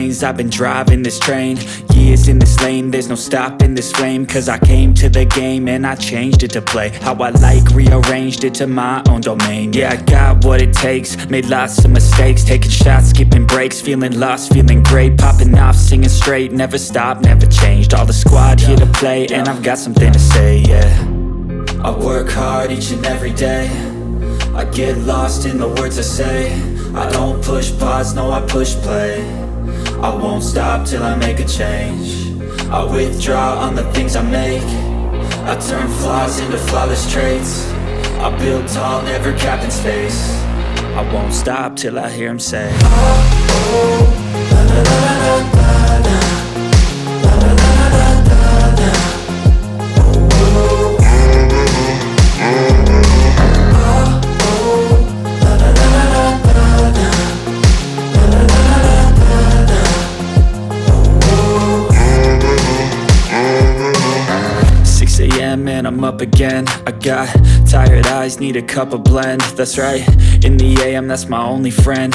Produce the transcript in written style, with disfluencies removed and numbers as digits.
lanes. I've been driving this train, years in this lane. There's no stopping this flame, cause I came to the game and I changed it to play how I like, rearranged it to my own domain. Yeah, I got what it takes, made lots of mistakes, taking shots, skipping breaks, feeling lost, feeling great, popping off, singing straight, never stopped, never changed. All the squad here to play, and I've got something to say, yeah. I work hard each and every day, I get lost in the words I say. I don't push pause, no, I push play. I won't stop till I make a change. I withdraw on the things I make. I turn flaws into flawless traits. I build tall, never capped in space. I won't stop till I hear him say, oh, oh, la la la la la la, la la la la la la, oh, oh, oh, la la la la la la, la la la la la, oh, oh. 6 a.m. and I'm up again. I got tired eyes, need a cup of blend. That's right, in the AM, that's my only friend.